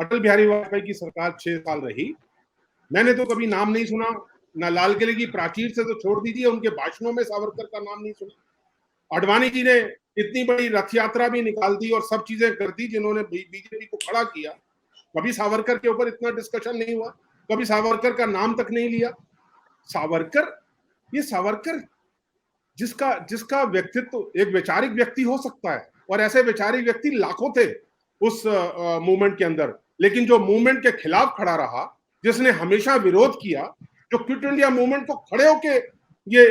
अटल बिहारी वाजपेयी की सरकार 6 साल रही, मैंने तो कभी नाम नहीं सुना, ना लाल किले की प्राचीर से तो छोड़ दीजिए, उनके भाषणों में सावरकर का नाम नहीं सुना। आडवाणी जी ने इतनी बड़ी रथ यात्रा भी निकाल दी और सब चीजें कर दी जिन्होंने बीजेपी को खड़ा किया, कभी सावरकर के ऊपर इतना डिस्कशन नहीं हुआ, कभी सावरकर का नाम तक नहीं लिया। सावरकर, ये सावरकर जिसका जिसका व्यक्तित्व एक वैचारिक व्यक्ति हो सकता है, और ऐसे वैचारिक व्यक्ति लाखों थे उस मूवमेंट के अंदर, लेकिन जो मूवमेंट के खिलाफ खड़ा रहा, जिसने हमेशा विरोध किया, जो क्विट इंडिया मूवमेंट को खड़े होके ये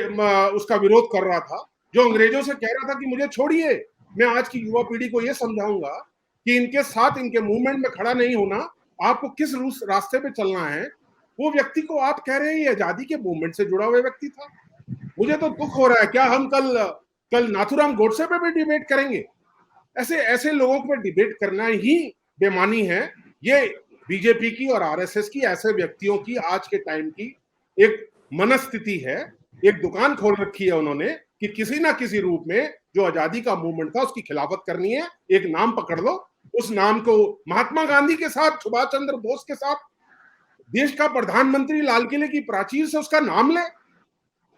उसका विरोध कर रहा था, जो अंग्रेजों से कह रहा था कि मुझे छोड़िए, मैं आज की युवा पीढ़ी को यह समझाऊंगा कि इनके साथ इनके मूवमेंट में खड़ा नहीं होना, आपको किस रास्ते पे चलना है, वो व्यक्ति को आप कह रहे हैं ये आजादी के मूवमेंट से जुड़ा हुआ व्यक्ति था। मुझे तो दुख हो रहा है, क्या हम कल नाथूराम गोडसे पे भी डिबेट करेंगे? ऐसे ऐसे लोगों पर डिबेट करना ही बेमानी है। ये बीजेपी की और आरएसएस की, ऐसे व्यक्तियों की आज के टाइम की एक मनस्थिति है। एक दुकान खोल रखी है उन्होंने कि किसी ना किसी रूप में जो आजादी का मूवमेंट था उसकी खिलाफत करनी है। एक नाम पकड़ लो, उस नाम को महात्मा गांधी के साथ, सुभाष चंद्र बोस के साथ, देश का प्रधानमंत्री लाल किले की प्राचीर से उसका नाम ले,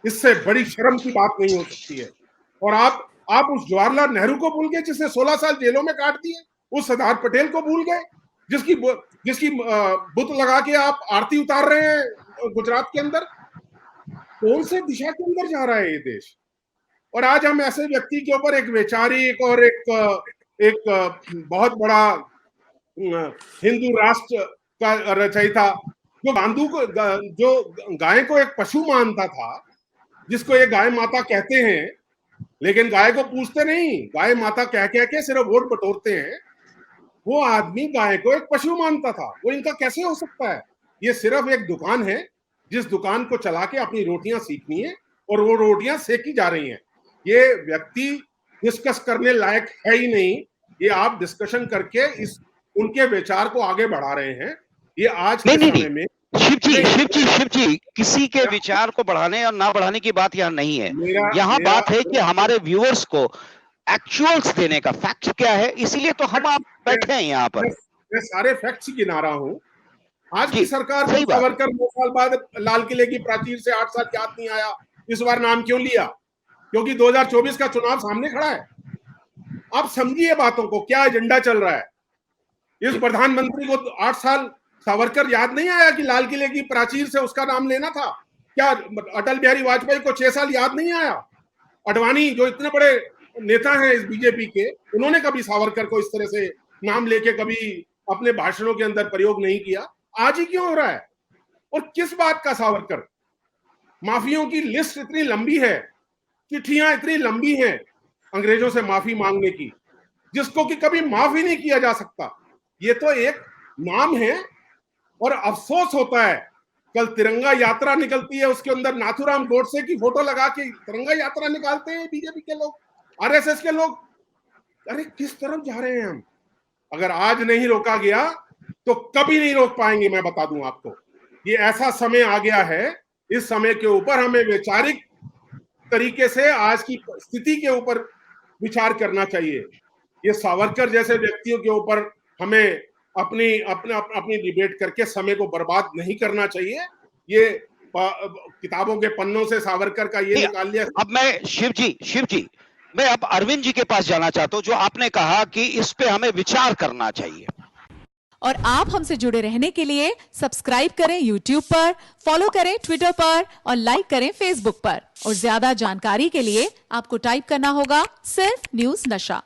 इससे बड़ी शर्म की बात नहीं हो सकती है। और आप उस जवाहरलाल नेहरू को भूल गए जिसने 16 साल जेलों में काट दिए, उस सरदार पटेल को भूल गए जिसकी बुत लगा के आप आरती उतार रहे हैं गुजरात के अंदर। कौन से दिशा के अंदर जा रहा है ये देश? और आज हम ऐसे व्यक्ति के ऊपर एक वैचारिक और एक बहुत बड़ा हिंदू राष्ट्र का रचयिता, जो गाय को एक पशु मानता था, जिसको ये गाय माता कहते हैं, लेकिन गाय को पूछते नहीं, गाय माता कह के सिर्फ वोट बटोरते हैं, वो आदमी गाय को एक पशु मानता था। वो इनका कैसे हो सकता है? ये सिर्फ एक दुकान है, जिस दुकान को चला के अपनी रोटियां सीखनी है और वो रोटियां सेकी जा रही हैं। ये व्यक्ति डिस्कस करने लायक है ही नहीं। ये आप डिस्कशन करके उनके विचार को आगे बढ़ा रहे हैं। ये आज के समय में शिव जी, किसी के विचार को बढ़ाने और ना बढ़ाने की बात यहाँ नहीं है। यहाँ बात है कि हमारे व्यूअर्स को एक्चुअल्स देने का, फैक्ट क्या है, इसीलिए तो हम आप बैठे हैं यहाँ पर। मैं सारे फैक्ट्स ही गिना रहा हूँ। आज की सरकार को सावरकर 2 साल बाद लाल किले की प्राचीर से 8 साल याद नहीं आया, इस बार नाम क्यों लिया? क्योंकि 2024 का चुनाव सामने खड़ा है। आप समझिए बातों को, क्या एजेंडा चल रहा है। इस प्रधानमंत्री को 8 साल सावरकर याद नहीं आया कि लाल किले की प्राचीर से उसका नाम लेना था? क्या अटल बिहारी वाजपेयी को 6 साल याद नहीं आया? आडवाणी जो इतने बड़े नेता हैं इस बीजेपी के, उन्होंने कभी सावरकर को इस तरह से नाम लेके कभी अपने भाषणों के अंदर प्रयोग नहीं किया? आज ही क्यों हो रहा है? और किस बात का सावरकर? माफियों की लिस्ट इतनी लंबी है, चिट्ठियां इतनी लंबी हैं अंग्रेजों से माफी मांगने की, जिसको कि कभी माफ ही नहीं किया जा सकता। ये तो एक नाम है। और अफसोस होता है, कल तिरंगा यात्रा निकलती है, उसके अंदर नाथूराम गोडसे की फोटो लगा के तिरंगा यात्रा निकालते हैं बीजेपी के लोग, आरएसएस के लोग। अरे किस तरफ जा रहे हैं हम? अगर आज नहीं रोका गया तो कभी नहीं रोक पाएंगे। मैं बता दूं आपको, ये ऐसा समय आ गया है, इस समय के ऊपर हमें वैचारिक तरीके से आज की स्थिति के ऊपर विचार करना चाहिए। ये सावरकर जैसे व्यक्तियों के ऊपर हमें अपनी डिबेट करके समय को बर्बाद नहीं करना चाहिए। ये किताबों के पन्नों से सावरकर का ये निकाल लिया। अब मैं शिव जी मैं अब अरविंद जी के पास जाना चाहता हूं, जो आपने कहा कि इस पे हमें विचार करना चाहिए। और आप हमसे जुड़े रहने के लिए सब्सक्राइब करें YouTube पर, फॉलो करें ट्विटर पर और लाइक करें Facebook पर। और ज्यादा जानकारी के लिए आपको टाइप करना होगा सिर्फ न्यूज़ नशा।